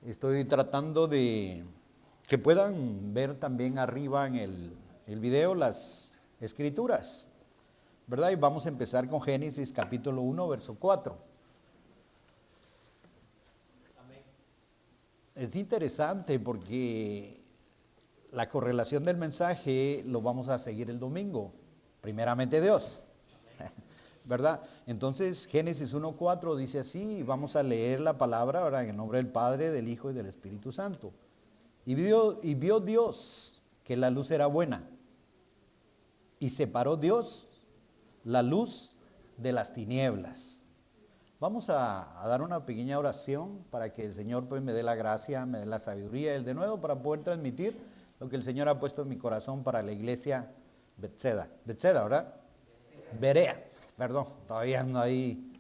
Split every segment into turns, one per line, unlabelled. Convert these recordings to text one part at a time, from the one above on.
Estoy tratando de que puedan ver también arriba en el video las escrituras, ¿verdad? Y vamos a empezar con Génesis capítulo 1, verso 4. Amén. Es interesante porque la correlación del mensaje lo vamos a seguir el domingo, primeramente Dios, ¿verdad? Entonces Génesis 1:4 dice así, vamos a leer la palabra ahora en el nombre del Padre, del Hijo y del Espíritu Santo. Y vio Dios que la luz era buena, y separó Dios la luz de las tinieblas. Vamos a dar una pequeña oración para que el Señor pues me dé la gracia, me dé la sabiduría, el de nuevo para poder transmitir lo que el Señor ha puesto en mi corazón para la iglesia Bethesda, ¿verdad? Berea, perdón, todavía no hay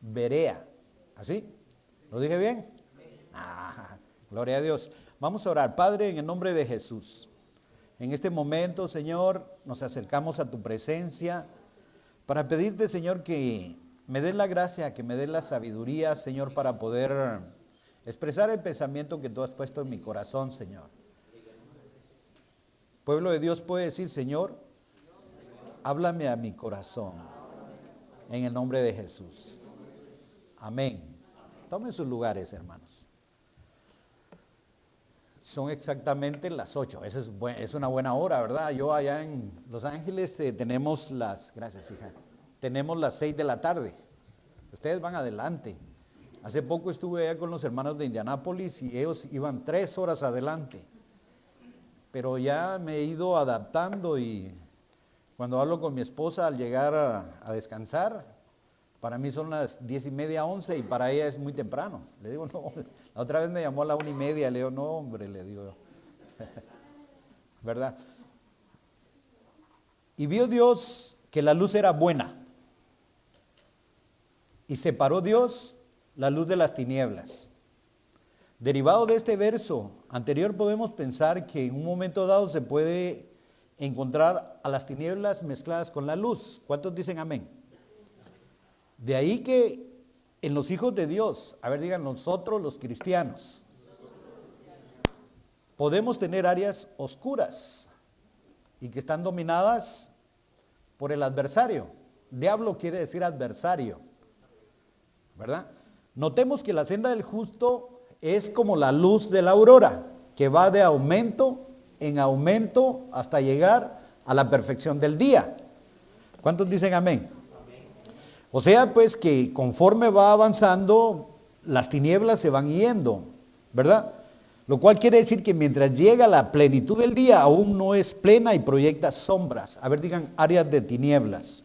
Berea, ¿así? ¿Lo dije bien? Gloria a Dios. Vamos a orar. Padre, en el nombre de Jesús, en este momento, Señor, nos acercamos a tu presencia para pedirte, Señor, que me des la gracia, que me des la sabiduría, Señor, para poder expresar el pensamiento que tú has puesto en mi corazón, Señor. Pueblo de Dios puede decir, Señor, háblame a mi corazón, en el nombre de Jesús. Amén. Tomen sus lugares, hermanos. Son exactamente las 8. Esa es una buena hora, ¿verdad? Yo allá en Los Ángeles tenemos gracias hija, tenemos las 6 de la tarde. Ustedes van adelante. Hace poco estuve allá con los hermanos de Indianápolis y ellos iban 3 horas adelante. Pero ya me he ido adaptando y cuando hablo con mi esposa al llegar a descansar, para mí son las 10:30, 11 y para ella es muy temprano. Le digo, no, la otra vez me llamó a la 1:30, le digo, no hombre, le digo, ¿verdad? Y vio Dios que la luz era buena y separó Dios la luz de las tinieblas. Derivado de este verso anterior podemos pensar que en un momento dado se puede encontrar a las tinieblas mezcladas con la luz. ¿Cuántos dicen amén? De ahí que en los hijos de Dios, a ver, digan nosotros los cristianos, podemos tener áreas oscuras y que están dominadas por el adversario. Diablo quiere decir adversario, ¿verdad? Notemos que la senda del justo es como la luz de la aurora, que va de aumento en aumento hasta llegar a la perfección del día. ¿Cuántos dicen amén? O sea, pues que conforme va avanzando, las tinieblas se van yendo, ¿verdad? Lo cual quiere decir que mientras llega la plenitud del día, aún no es plena y proyecta sombras. A ver, digan áreas de tinieblas.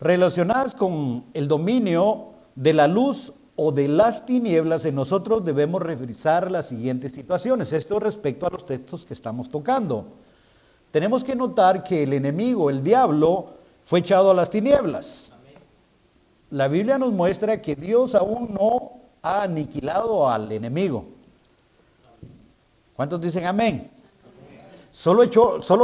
Relacionadas con el dominio de la luz o de las tinieblas, en nosotros debemos revisar las siguientes situaciones. Esto respecto a los textos que estamos tocando. Tenemos que notar que el enemigo, el diablo, fue echado a las tinieblas. La Biblia nos muestra que Dios aún no ha aniquilado al enemigo. ¿Cuántos dicen amén? Solo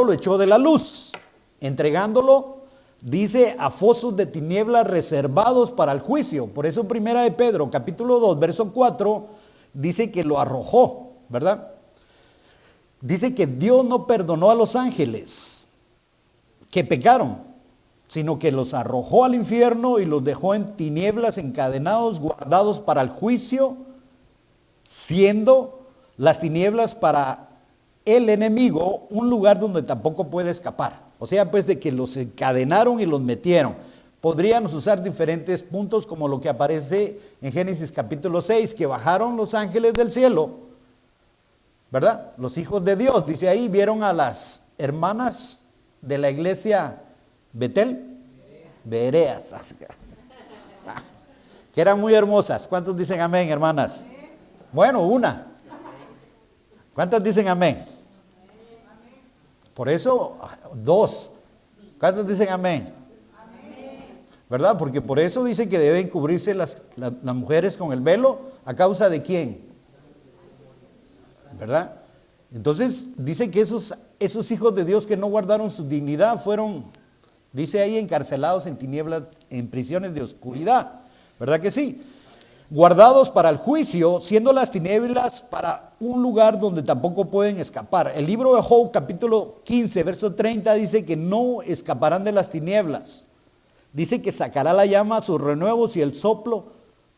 lo echó de la luz, entregándolo, dice, a fosos de tinieblas reservados para el juicio. Por eso en 1 de Pedro, capítulo 2, verso 4, dice que lo arrojó, ¿verdad? Dice que Dios no perdonó a los ángeles que pecaron, sino que los arrojó al infierno y los dejó en tinieblas, encadenados, guardados para el juicio, siendo las tinieblas para el enemigo un lugar donde tampoco puede escapar. O sea, pues de que los encadenaron y los metieron. Podríamos usar diferentes puntos como lo que aparece en Génesis capítulo 6, que bajaron los ángeles del cielo, ¿verdad? Los hijos de Dios, dice ahí, vieron a las hermanas de la iglesia Bereas, que eran muy hermosas. ¿Cuántos dicen amén, hermanas? Bueno, una. ¿Cuántos dicen amén? Por eso, 2. ¿Cuántos dicen amén? ¿Verdad? Porque por eso dice que deben cubrirse las mujeres con el velo. ¿A causa de quién? ¿Verdad? Entonces dice que esos hijos de Dios que no guardaron su dignidad fueron, dice ahí, encarcelados en tinieblas, en prisiones de oscuridad. ¿Verdad que sí? guardados para el juicio, siendo las tinieblas para un lugar donde tampoco pueden escapar. El libro de Job, capítulo 15, verso 30, dice que no escaparán de las tinieblas. Dice que sacará la llama a sus renuevos y el soplo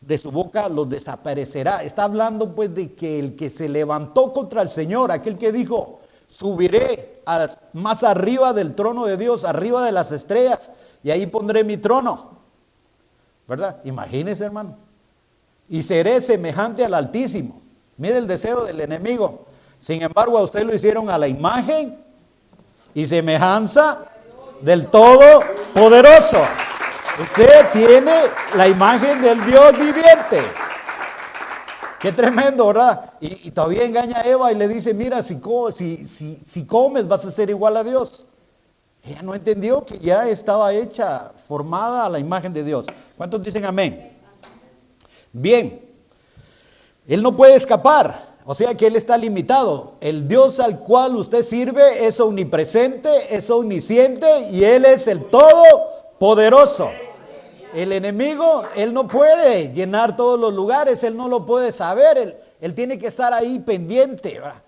de su boca los desaparecerá. Está hablando pues de que el que se levantó contra el Señor, aquel que dijo, subiré más arriba del trono de Dios, arriba de las estrellas, y ahí pondré mi trono. ¿Verdad? Imagínese, hermano. Y seré semejante al Altísimo. Mire el deseo del enemigo. Sin embargo, a usted lo hicieron a la imagen y semejanza del Todopoderoso. Usted tiene la imagen del Dios viviente. Qué tremendo, ¿verdad? Y todavía engaña a Eva y le dice, mira, si comes vas a ser igual a Dios. Ella no entendió que ya estaba hecha, formada a la imagen de Dios. ¿Cuántos dicen amén? Bien, él no puede escapar, o sea que él está limitado. El Dios al cual usted sirve es omnipresente, es omnisciente y él es el Todopoderoso. El enemigo, él no puede llenar todos los lugares, él no lo puede saber, él tiene que estar ahí pendiente, ¿verdad?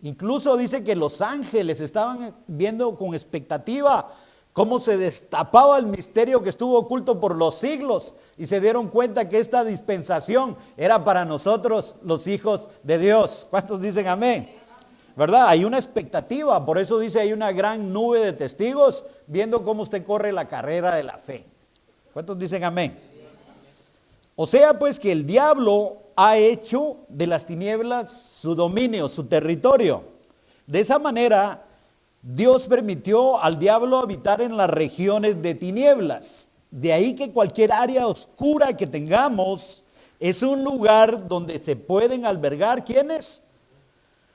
Incluso dice que los ángeles estaban viendo con expectativa cómo se destapaba el misterio que estuvo oculto por los siglos y se dieron cuenta que esta dispensación era para nosotros los hijos de Dios. ¿Cuántos dicen amén? ¿Verdad? Hay una expectativa, por eso dice hay una gran nube de testigos viendo cómo usted corre la carrera de la fe. ¿Cuántos dicen amén? O sea pues que el diablo ha hecho de las tinieblas su dominio, su territorio. De esa manera, Dios permitió al diablo habitar en las regiones de tinieblas. De ahí que cualquier área oscura que tengamos es un lugar donde se pueden albergar, ¿quiénes?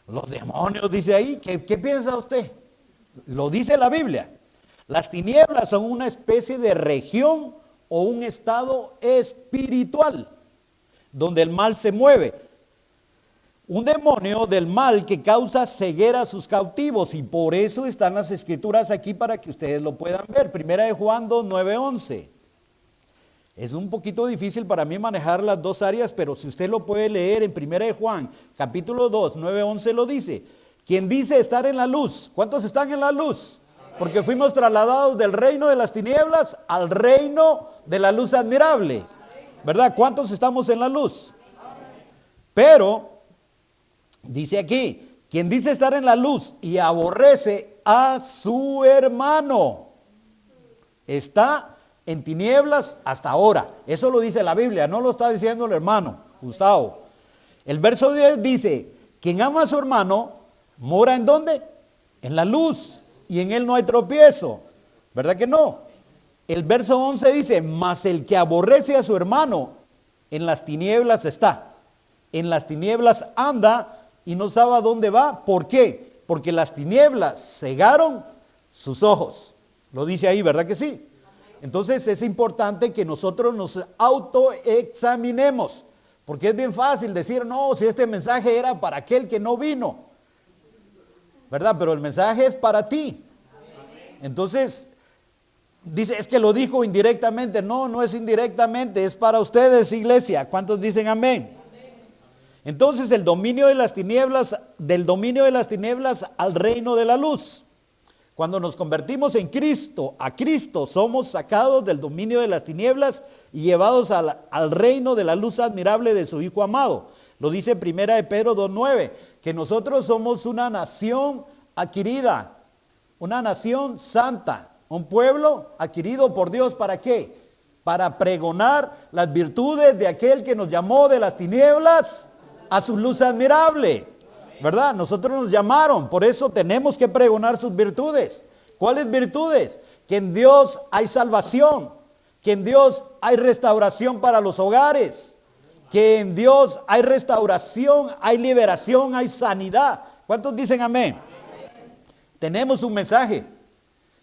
Los demonios, dice ahí. ¿Qué piensa usted? Lo dice la Biblia. Las tinieblas son una especie de región o un estado espiritual donde el mal se mueve. Un demonio del mal que causa ceguera a sus cautivos, y por eso están las escrituras aquí para que ustedes lo puedan ver. Primera de Juan 2, 9, 11. Es un poquito difícil para mí manejar las dos áreas, pero si usted lo puede leer en Primera de Juan, capítulo 2, 9, 11 lo dice. Quien dice estar en la luz, ¿cuántos están en la luz? Porque fuimos trasladados del reino de las tinieblas al reino de la luz admirable. ¿Verdad? ¿Cuántos estamos en la luz? Pero, dice aquí, quien dice estar en la luz y aborrece a su hermano, está en tinieblas hasta ahora. Eso lo dice la Biblia, no lo está diciendo el hermano Gustavo. El verso 10 dice, quien ama a su hermano, mora ¿en dónde? En la luz, y en él no hay tropiezo. ¿Verdad que no? El verso 11 dice, mas el que aborrece a su hermano, en las tinieblas está. En las tinieblas anda y no sabe a dónde va. ¿Por qué? Porque las tinieblas cegaron sus ojos. Lo dice ahí, ¿verdad que sí? Entonces es importante que nosotros nos autoexaminemos. Porque es bien fácil decir, no, si este mensaje era para aquel que no vino. ¿Verdad? Pero el mensaje es para ti. Entonces, dice, es que lo dijo indirectamente. No, no es indirectamente, es para ustedes, iglesia. ¿Cuántos dicen amén? Entonces, el dominio de las tinieblas, del dominio de las tinieblas al reino de la luz. Cuando nos convertimos en Cristo, a Cristo, somos sacados del dominio de las tinieblas y llevados al reino de la luz admirable de su Hijo amado. Lo dice Primera de Pedro 2:9, que nosotros somos una nación adquirida, una nación santa, un pueblo adquirido por Dios. ¿Para qué? Para pregonar las virtudes de aquel que nos llamó de las tinieblas a su luz admirable. ¿Verdad? Nosotros nos llamaron, por eso tenemos que pregonar sus virtudes. ¿Cuáles virtudes? Que en Dios hay salvación, que en Dios hay restauración para los hogares, que en Dios hay restauración, hay liberación, hay sanidad. ¿Cuántos dicen amén? Tenemos un mensaje,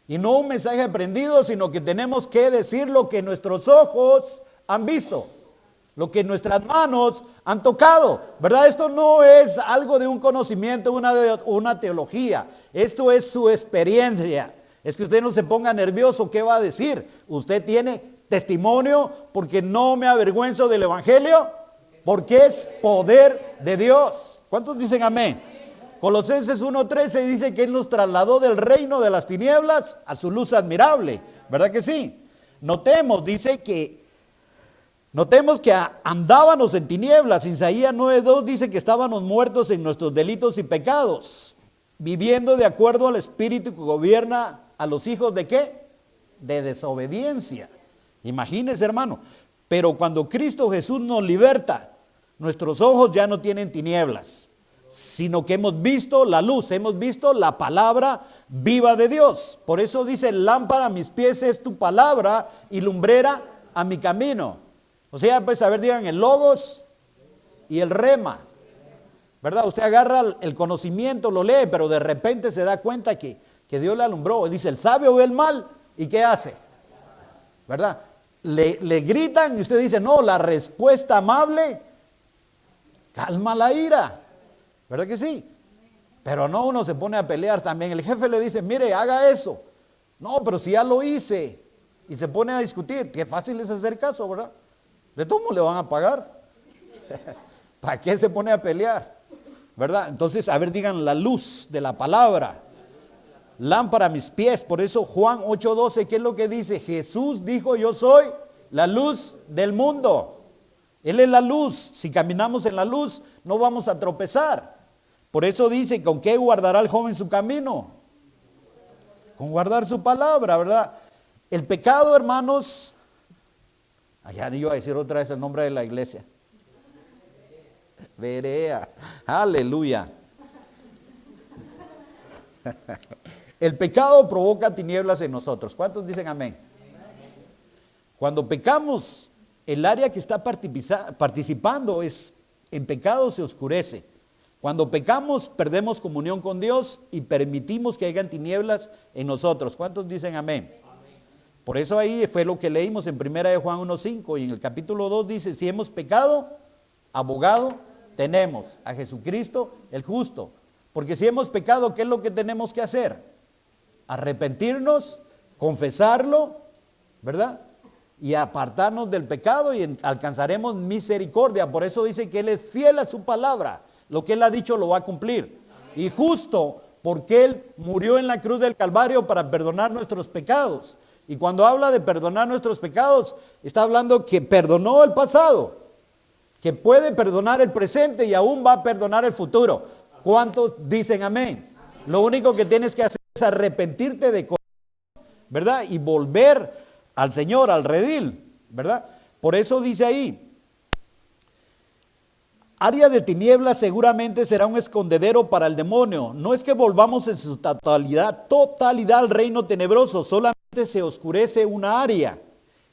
y no un mensaje aprendido, sino que tenemos que decir lo que nuestros ojos han visto, lo que nuestras manos han tocado, ¿verdad? Esto no es algo de un conocimiento, una teología. Esto es su experiencia. Es que usted no se ponga nervioso, ¿qué va a decir? Usted tiene testimonio porque no me avergüenzo del evangelio Porque es poder de Dios. ¿Cuántos dicen amén? Colosenses 1:13 dice que Él nos trasladó del reino de las tinieblas a su luz admirable. ¿Verdad que sí? Notemos que andábamos en tinieblas. Isaías 9:2 dice que estábamos muertos en nuestros delitos y pecados, viviendo de acuerdo al espíritu que gobierna a los hijos de ¿qué? De desobediencia. Imagínense, hermano. Pero cuando Cristo Jesús nos liberta, nuestros ojos ya no tienen tinieblas, sino que hemos visto la luz, hemos visto la palabra viva de Dios. Por eso dice, lámpara a mis pies es tu palabra y lumbrera a mi camino. O sea, pues a ver, digan el logos y el rema, ¿verdad? Usted agarra el conocimiento, lo lee, pero de repente se da cuenta que Dios le alumbró. Dice, el sabio ve el mal, ¿y qué hace? ¿Verdad? Le gritan y usted dice, no, la respuesta amable calma la ira. ¿Verdad que sí? Pero no, uno se pone a pelear también. El jefe le dice, mire, haga eso. No, pero si ya lo hice. Y se pone a discutir. Qué fácil es hacer caso, ¿verdad? ¿De cómo le van a pagar? ¿Para qué se pone a pelear? ¿Verdad? Entonces, a ver, digan la luz de la palabra. Lámpara a mis pies. Por eso Juan 8:12, ¿qué es lo que dice? Jesús dijo, yo soy la luz del mundo. Él es la luz. Si caminamos en la luz, no vamos a tropezar. Por eso dice, ¿con qué guardará el joven su camino? Con guardar su palabra, ¿verdad? El pecado, hermanos, allá iba a decir otra vez el nombre de la iglesia. Berea. Aleluya. El pecado provoca tinieblas en nosotros. ¿Cuántos dicen amén? Cuando pecamos, el área que está participando en pecado se oscurece. Cuando pecamos, perdemos comunión con Dios y permitimos que hayan tinieblas en nosotros. ¿Cuántos dicen amén? Por eso ahí fue lo que leímos en 1 de Juan 1:5 y en el capítulo 2 dice, si hemos pecado, abogado tenemos a Jesucristo el justo. Porque si hemos pecado, ¿qué es lo que tenemos que hacer? Arrepentirnos, confesarlo, ¿verdad? Y apartarnos del pecado y alcanzaremos misericordia. Por eso dice que Él es fiel a su palabra. Lo que Él ha dicho lo va a cumplir. Y justo porque Él murió en la cruz del Calvario para perdonar nuestros pecados. Y cuando habla de perdonar nuestros pecados, está hablando que perdonó el pasado, que puede perdonar el presente y aún va a perdonar el futuro. ¿Cuántos dicen amén? Lo único que tienes que hacer es arrepentirte de corazón, ¿verdad? Y volver al Señor, al redil, ¿verdad? Por eso dice ahí, área de tinieblas seguramente será un escondedero para el demonio. No es que volvamos en su totalidad al reino tenebroso, solamente se oscurece una área.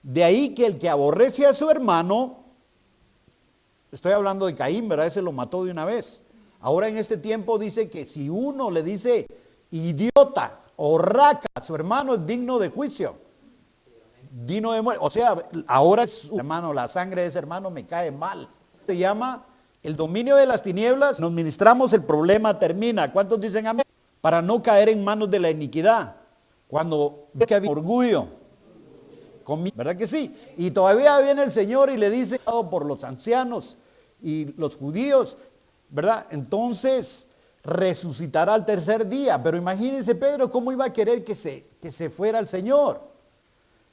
De ahí que el que aborrece a su hermano, estoy hablando de Caín, ¿verdad? Ese lo mató de una vez. Ahora en este tiempo dice que si uno le dice idiota o raca a su hermano es digno de juicio, digno de muerte. O sea, ahora es su hermano, la sangre de ese hermano me cae mal. Se llama el dominio de las tinieblas. Nos ministramos, el problema termina. ¿Cuántos dicen amén? Para no caer en manos de la iniquidad. Cuando que había orgullo, ¿verdad que sí? Y todavía viene el Señor y le dice por los ancianos y los judíos, ¿verdad? Entonces resucitará al tercer día. Pero imagínense Pedro cómo iba a querer que se fuera el Señor.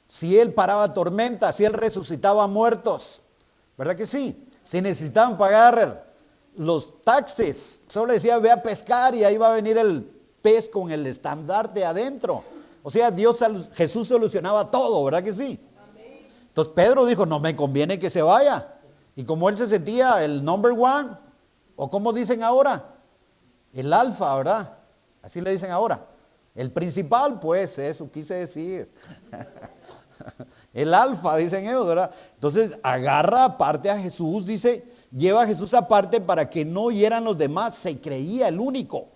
Si Él paraba tormentas, si Él resucitaba muertos, ¿verdad que sí? Si necesitaban pagar los taxes, solo decía ve a pescar y ahí va a venir el pez con el estandarte adentro. O sea, Jesús solucionaba todo, ¿verdad que sí? Entonces Pedro dijo, no me conviene que se vaya. Y como él se sentía el number one, o como dicen ahora, el alfa, ¿verdad? Así le dicen ahora. El principal, pues, eso quise decir. El alfa, dicen ellos, ¿verdad? Entonces agarra aparte a Jesús, dice, lleva a Jesús aparte para que no hieran los demás, se creía el único.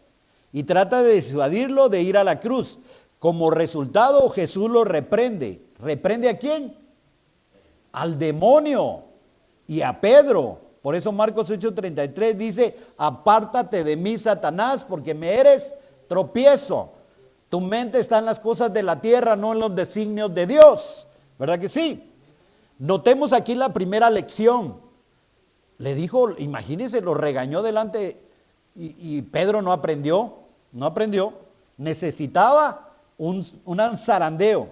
Y trata de disuadirlo de ir a la cruz. Como resultado, Jesús lo reprende. ¿Reprende a quién? Al demonio y a Pedro. Por eso Marcos 8:33 dice, apártate de mí, Satanás, porque me eres tropiezo. Tu mente está en las cosas de la tierra, no en los designios de Dios. ¿Verdad que sí? Notemos aquí la primera lección. le dijo, imagínense, lo regañó delante y Pedro no aprendió, necesitaba un zarandeo.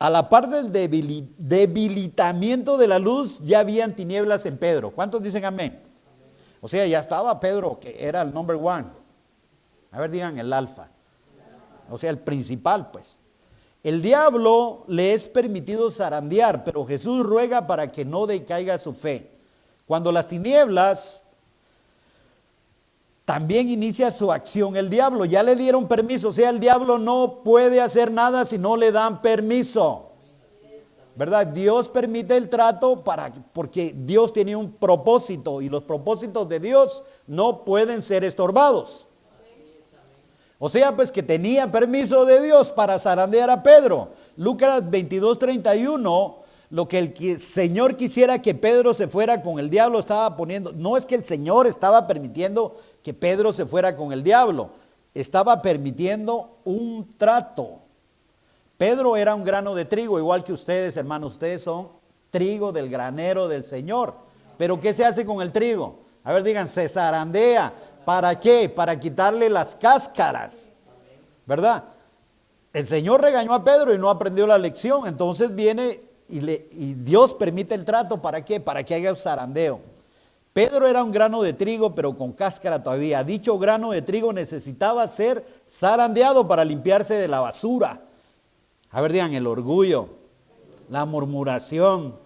A la par del debilitamiento de la luz, ya habían tinieblas en Pedro. ¿Cuántos dicen amén? O sea, ya estaba Pedro, que era el number one. A ver, digan el alfa. O sea, el principal, pues. El diablo le es permitido zarandear, pero Jesús ruega para que no decaiga su fe. Cuando las tinieblas también inicia su acción, el diablo ya le dieron permiso, o sea, el diablo no puede hacer nada si no le dan permiso. ¿Verdad? Dios permite el trato porque Dios tiene un propósito y los propósitos de Dios no pueden ser estorbados. O sea, pues que tenía permiso de Dios para zarandear a Pedro. Lucas 22:31, lo que el Señor quisiera que Pedro se fuera con el diablo estaba poniendo, no es que el Señor estaba permitiendo que Pedro se fuera con el diablo, estaba permitiendo un trato. Pedro era un grano de trigo, igual que ustedes, hermanos, ustedes son trigo del granero del Señor. Pero ¿qué se hace con el trigo? A ver, digan, se zarandea. ¿Para qué? Para quitarle las cáscaras, ¿verdad? El Señor regañó a Pedro y no aprendió la lección, entonces viene y Dios permite el trato, ¿para qué? Para que haya zarandeo. Pedro era un grano de trigo, pero con cáscara todavía. Dicho grano de trigo necesitaba ser zarandeado para limpiarse de la basura. A ver, digan, el orgullo, la murmuración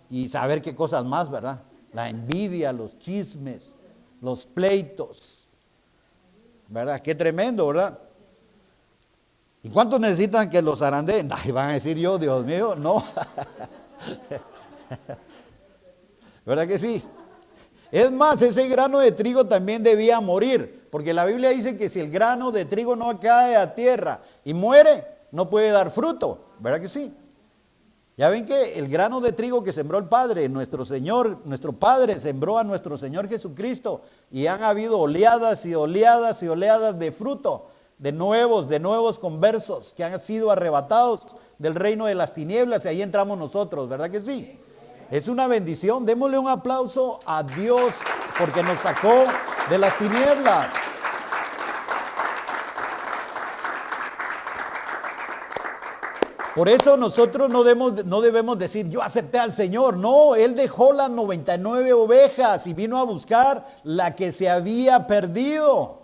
y saber qué cosas más, ¿verdad? La envidia, los chismes, los pleitos, ¿verdad? Qué tremendo, ¿verdad? ¿Y cuántos necesitan que los zarandeen? Ay, van a decir yo, Dios mío, no. ¿Verdad que sí? Es más, ese grano de trigo también debía morir, porque la Biblia dice que si el grano de trigo no cae a tierra y muere, no puede dar fruto, ¿verdad que sí? Ya ven que el grano de trigo que sembró el Padre, nuestro Señor, nuestro Padre sembró a nuestro Señor Jesucristo y han habido oleadas y oleadas y oleadas de fruto, de nuevos conversos que han sido arrebatados del reino de las tinieblas y ahí entramos nosotros, ¿verdad que sí? Es una bendición, démosle un aplauso a Dios porque nos sacó de las tinieblas. Por eso nosotros no debemos decir, yo acepté al Señor. No, Él dejó las 99 ovejas y vino a buscar la que se había perdido.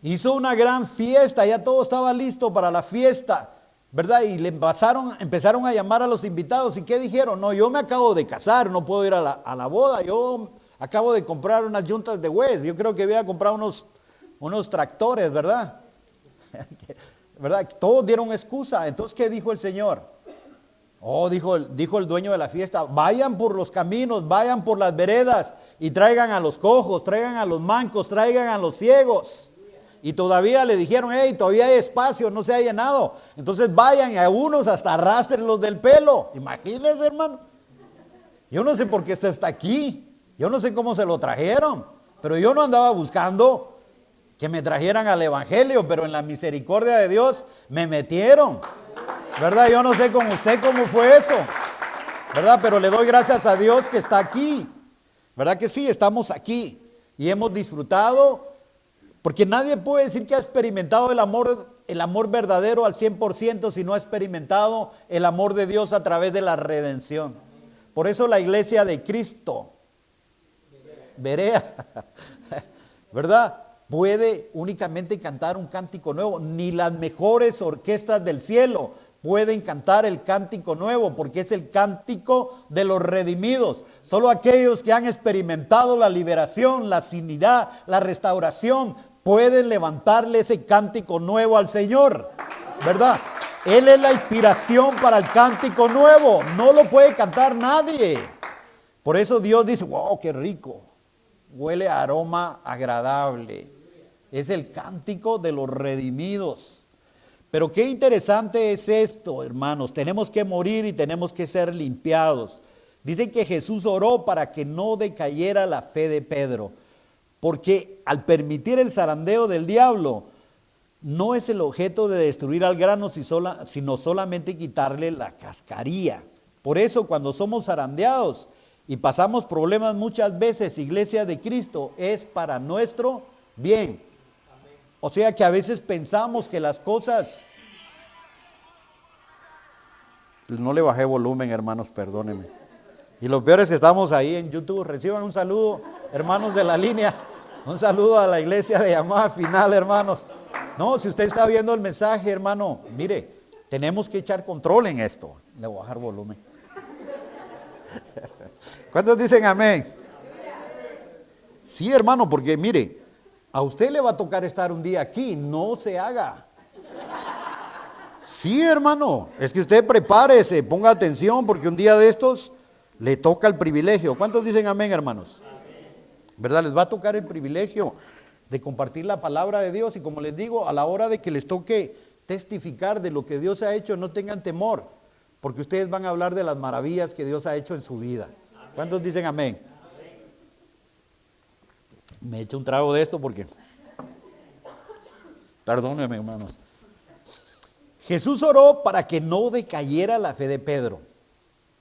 Hizo una gran fiesta, ya todo estaba listo para la fiesta, ¿verdad? Y le empezaron a llamar a los invitados. ¿Y qué dijeron? No, yo me acabo de casar, no puedo ir a la boda. Yo acabo de comprar unas yuntas de West. Yo creo que voy a comprar unos tractores, ¿verdad? ¿Verdad? Todos dieron excusa. Entonces, ¿qué dijo el Señor? Oh, dijo el dueño de la fiesta, vayan por los caminos, vayan por las veredas y traigan a los cojos, traigan a los mancos, traigan a los ciegos. Y todavía le dijeron, hey, todavía hay espacio, no se ha llenado. Entonces vayan y a unos hasta arrastrenlos del pelo. Imagínense, hermano. Yo no sé por qué esto está aquí. Yo no sé cómo se lo trajeron. Pero yo no andaba buscando que me trajeran al evangelio, pero en la misericordia de Dios me metieron, ¿verdad? Yo no sé con usted cómo fue eso, ¿verdad? Pero le doy gracias a Dios que está aquí, ¿verdad que sí? Estamos aquí y hemos disfrutado, porque nadie puede decir que ha experimentado el amor verdadero al 100% si no ha experimentado el amor de Dios a través de la redención. Por eso la iglesia de Cristo, Berea, ¿verdad? Puede únicamente cantar un cántico nuevo. Ni las mejores orquestas del cielo pueden cantar el cántico nuevo, porque es el cántico de los redimidos. Solo aquellos que han experimentado la liberación, la sanidad, la restauración, pueden levantarle ese cántico nuevo al Señor, ¿verdad? Él es la inspiración para el cántico nuevo. No lo puede cantar nadie. Por eso Dios dice, wow, qué rico. Huele a aroma agradable. Es el cántico de los redimidos. Pero qué interesante es esto, hermanos. Tenemos que morir y tenemos que ser limpiados. Dicen que Jesús oró para que no decayera la fe de Pedro. Porque al permitir el zarandeo del diablo, no es el objeto de destruir al grano, sino solamente quitarle la cascarilla. Por eso cuando somos zarandeados, y pasamos problemas muchas veces, iglesia de Cristo, es para nuestro bien. O sea que a veces pensamos que las cosas... No le bajé volumen, hermanos, perdónenme. Y lo peor es que estamos ahí en YouTube. Reciban un saludo, hermanos de la línea. Un saludo a la iglesia de Llamada Final, hermanos. No, si usted está viendo el mensaje, hermano, mire, tenemos que echar control en esto. Le voy a bajar volumen. ¿Cuántos dicen amén? Sí, hermano, porque mire, a usted le va a tocar estar un día aquí, no se haga. Sí, hermano, es que usted prepárese, ponga atención, porque un día de estos le toca el privilegio. ¿Cuántos dicen amén, hermanos? ¿Verdad? Les va a tocar el privilegio de compartir la palabra de Dios, y como les digo, a la hora de que les toque testificar de lo que Dios ha hecho, no tengan temor, porque ustedes van a hablar de las maravillas que Dios ha hecho en su vida. ¿Cuántos dicen amén? Me echo un trago de esto porque... Perdónenme, hermanos. Jesús oró para que no decayera la fe de Pedro,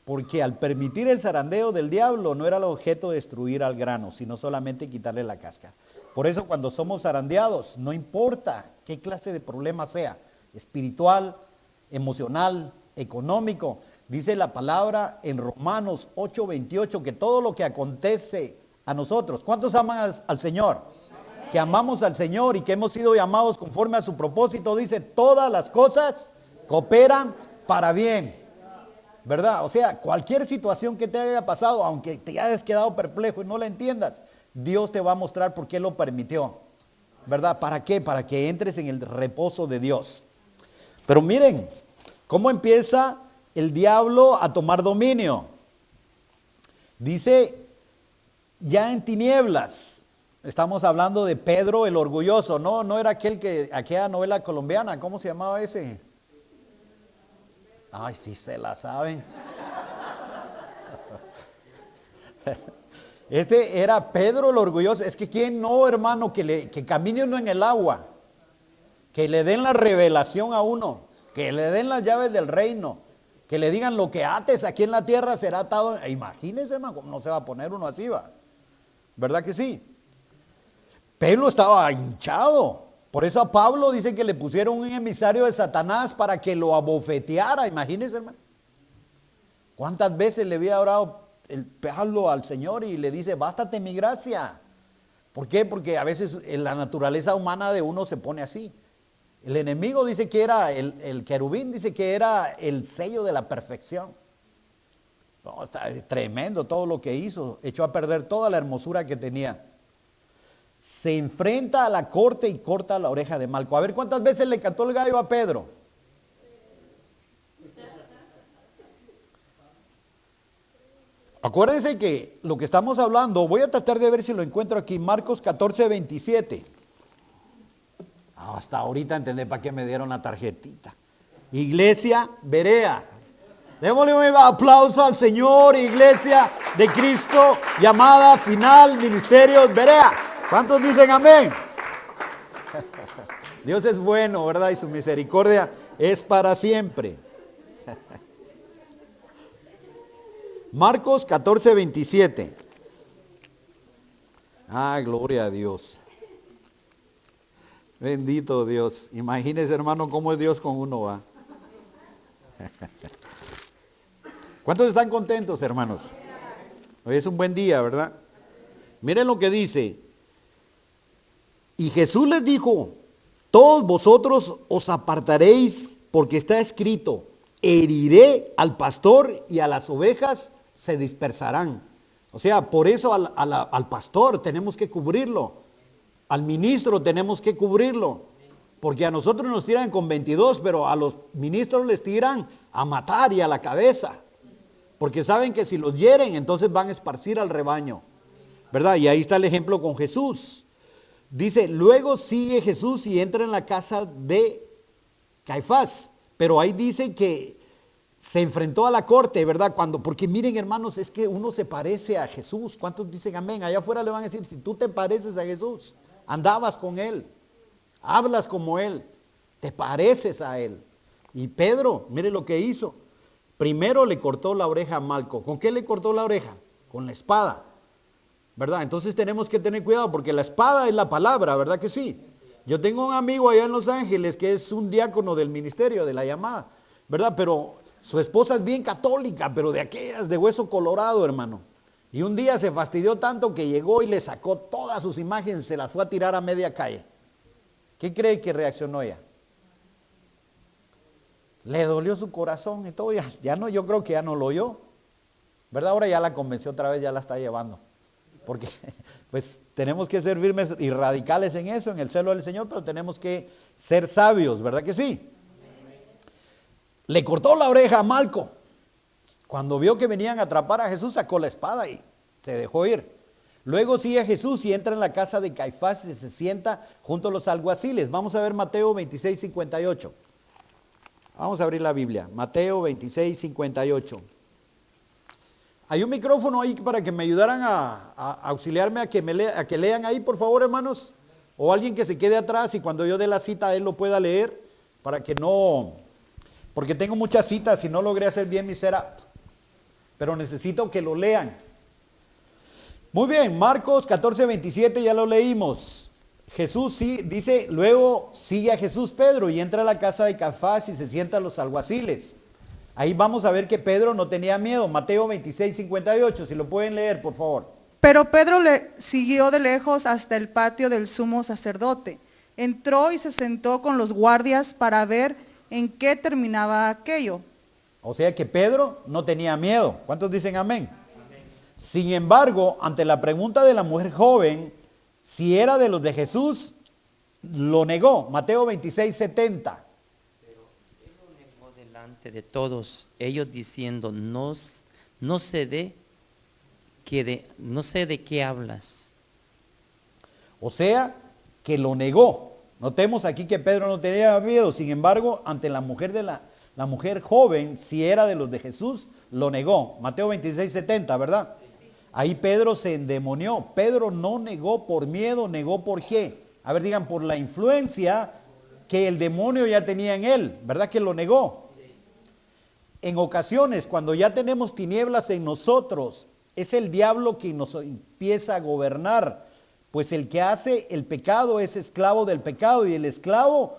porque al permitir el zarandeo del diablo no era el objeto de destruir al grano, sino solamente quitarle la cáscara. Por eso cuando somos zarandeados, no importa qué clase de problema sea, espiritual, emocional, económico, dice la palabra en Romanos 8:28 que todo lo que acontece a nosotros, ¿cuántos aman al Señor? Que amamos al Señor y que hemos sido llamados conforme a su propósito, dice, todas las cosas cooperan para bien, ¿verdad? O sea, cualquier situación que te haya pasado, aunque te hayas quedado perplejo y no la entiendas, Dios te va a mostrar por qué lo permitió, ¿verdad? ¿Para qué? Para que entres en el reposo de Dios. Pero miren, ¿cómo empieza el diablo a tomar dominio? Dice, ya en tinieblas. Estamos hablando de Pedro el orgulloso, ¿no? No era aquella novela colombiana, ¿cómo se llamaba ese? Ay, sí se la saben. Este era Pedro el orgulloso. Es que quién no, hermano, que camine uno en el agua, que le den la revelación a uno, que le den las llaves del reino, que le digan lo que ates aquí en la tierra será atado. Imagínense, hermano, no se va a poner uno así, va. ¿Verdad que sí? Pedro estaba hinchado. Por eso a Pablo dice que le pusieron un emisario de Satanás para que lo abofeteara. Imagínense, hermano. ¿Cuántas veces le había orado el Pablo al Señor y le dice, bástate mi gracia? ¿Por qué? Porque a veces en la naturaleza humana de uno se pone así. El enemigo dice que era, el querubín dice que era el sello de la perfección. No, está tremendo todo lo que hizo. Echó a perder toda la hermosura que tenía. Se enfrenta a la corte y corta la oreja de Malco. A ver cuántas veces le cantó el gallo a Pedro. Acuérdense que lo que estamos hablando, voy a tratar de ver si lo encuentro aquí, Marcos 14:27. Hasta ahorita entendé para qué me dieron la tarjetita. Iglesia Berea. Démosle un aplauso al Señor, Iglesia de Cristo, Llamada Final, Ministerios Berea. ¿Cuántos dicen amén? Dios es bueno, ¿verdad? Y su misericordia es para siempre. Marcos 14:27. Ah, gloria a Dios. Bendito Dios. Imagínese, hermano, cómo es Dios con uno, va. ¿Cuántos están contentos, hermanos? Hoy es un buen día, ¿verdad? Miren lo que dice. Y Jesús les dijo, todos vosotros os apartaréis porque está escrito, heriré al pastor y a las ovejas se dispersarán. O sea, por eso al pastor tenemos que cubrirlo, al ministro tenemos que cubrirlo, porque a nosotros nos tiran con 22, pero a los ministros les tiran a matar y a la cabeza, porque saben que si los hieren, entonces van a esparcir al rebaño, ¿verdad? Y ahí está el ejemplo con Jesús. Dice, luego sigue Jesús y entra en la casa de Caifás, pero ahí dice que se enfrentó a la corte, ¿verdad? Porque miren, hermanos, es que uno se parece a Jesús. ¿Cuántos dicen amén? Allá afuera le van a decir, si tú te pareces a Jesús, andabas con Él, hablas como Él, te pareces a Él. Y Pedro, mire lo que hizo. Primero le cortó la oreja a Malco. ¿Con qué le cortó la oreja? con la espada, ¿verdad? Entonces tenemos que tener cuidado porque la espada es la palabra, ¿verdad que sí? Yo tengo un amigo allá en Los Ángeles que es un diácono del ministerio de la llamada, ¿verdad? Pero su esposa es bien católica, pero de aquellas de hueso colorado, hermano. Y un día se fastidió tanto que llegó y le sacó todas sus imágenes, se las fue a tirar a media calle. ¿Qué cree que reaccionó ella? Le dolió su corazón y todo, ya no, yo creo que ya no lo oyó, ¿verdad? Ahora ya la convenció otra vez, ya la está llevando. Porque pues tenemos que ser firmes y radicales en eso, en el celo del Señor, pero tenemos que ser sabios, ¿verdad que sí? Le cortó la oreja a Malco. Cuando vio que venían a atrapar a Jesús, sacó la espada y se dejó ir. Luego sigue a Jesús y entra en la casa de Caifás y se sienta junto a los alguaciles. Vamos a ver Mateo 26, 58. Vamos a abrir la Biblia. Mateo 26, 58. Hay un micrófono ahí para que me ayudaran a auxiliarme a que lean ahí, por favor, hermanos. O alguien que se quede atrás y cuando yo dé la cita él lo pueda leer para que no... Porque tengo muchas citas y no logré hacer bien mi setup. Pero necesito que lo lean. Muy bien, Marcos 14, 27 ya lo leímos. Jesús sí, dice, luego sigue a Jesús Pedro y entra a la casa de Caifás y se sienta a los alguaciles. Ahí vamos a ver que Pedro no tenía miedo. Mateo 26, 58, si lo pueden leer, por favor.
Pero Pedro le siguió de lejos hasta el patio del sumo sacerdote. Entró y se sentó con los guardias para ver en qué terminaba aquello.
O sea que Pedro no tenía miedo. ¿Cuántos dicen amén? Amén. Sin embargo, ante la pregunta de la mujer joven, si era de los de Jesús, lo negó. Mateo 26, 70.
Pero él lo negó delante de todos, ellos diciendo, no sé de qué hablas.
O sea, que lo negó. Notemos aquí que Pedro no tenía miedo. Sin embargo, ante la mujer la mujer joven, si era de los de Jesús, lo negó. Mateo 26, 70, ¿verdad? Ahí Pedro se endemonió. Pedro no negó por miedo, negó por qué. A ver, digan, por la influencia que el demonio ya tenía en él, ¿verdad que lo negó? En ocasiones, cuando ya tenemos tinieblas en nosotros, es el diablo que nos empieza a gobernar, pues el que hace el pecado es esclavo del pecado y el esclavo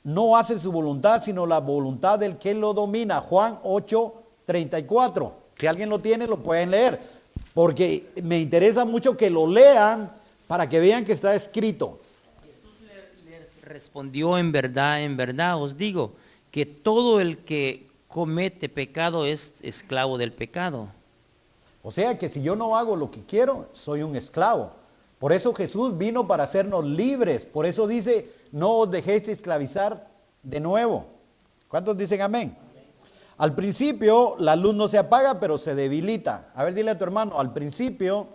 no hace su voluntad, sino la voluntad del que lo domina. Juan 8, 34. Si alguien lo tiene, lo pueden leer, porque me interesa mucho que lo lean para que vean que está escrito.
Jesús les respondió, en verdad os digo, que todo el que comete pecado es esclavo del pecado.
O sea que si yo no hago lo que quiero, soy un esclavo. Por eso Jesús vino para hacernos libres. Por eso dice, no os dejéis esclavizar de nuevo. ¿Cuántos dicen amén? Al principio la luz no se apaga, pero se debilita. A ver, dile a tu hermano, al principio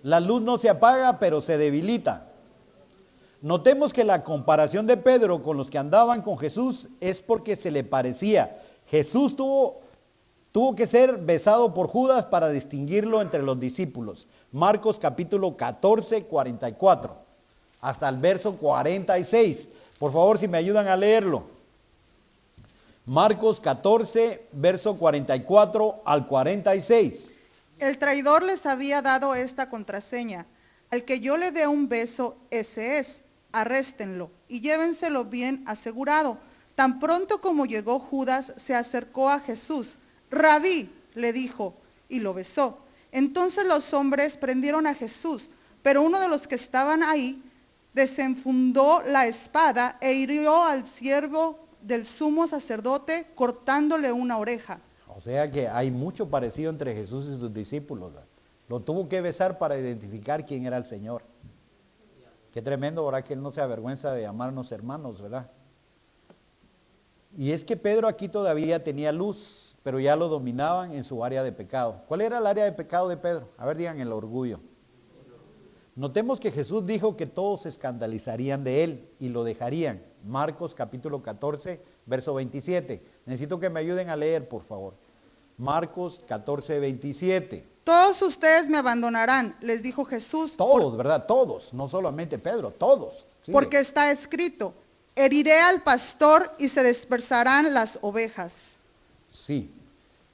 la luz no se apaga, pero se debilita. Notemos que la comparación de Pedro con los que andaban con Jesús es porque se le parecía. Jesús tuvo que ser besado por Judas para distinguirlo entre los discípulos. Marcos capítulo 14, 44, hasta el verso 46. Por favor, si me ayudan a leerlo. Marcos 14, verso 44 al 46.
El traidor les había dado esta contraseña: al que yo le dé un beso, ese es. Arréstenlo y llévenselo bien asegurado. Tan pronto como llegó Judas, se acercó a Jesús. Rabí, le dijo, y lo besó. Entonces los hombres prendieron a Jesús, pero uno de los que estaban ahí desenfundó la espada e hirió al siervo del sumo sacerdote, cortándole una oreja.
O sea que hay mucho parecido entre Jesús y sus discípulos. Lo tuvo que besar para identificar quién era el Señor. Qué tremendo, ¿verdad? Que Él no se avergüenza de llamarnos hermanos, ¿verdad? Y es que Pedro aquí todavía tenía luz, pero ya lo dominaban en su área de pecado. ¿Cuál era el área de pecado de Pedro? A ver, digan, el orgullo. Notemos que Jesús dijo que todos se escandalizarían de él y lo dejarían. Marcos capítulo 14, verso 27. Necesito que me ayuden a leer, por favor. Marcos 14, 27.
Todos ustedes me abandonarán, les dijo Jesús.
Todos, ¿verdad? Todos, no solamente Pedro, todos. Sigue.
Porque está escrito, heriré al pastor y se dispersarán las ovejas.
Sí.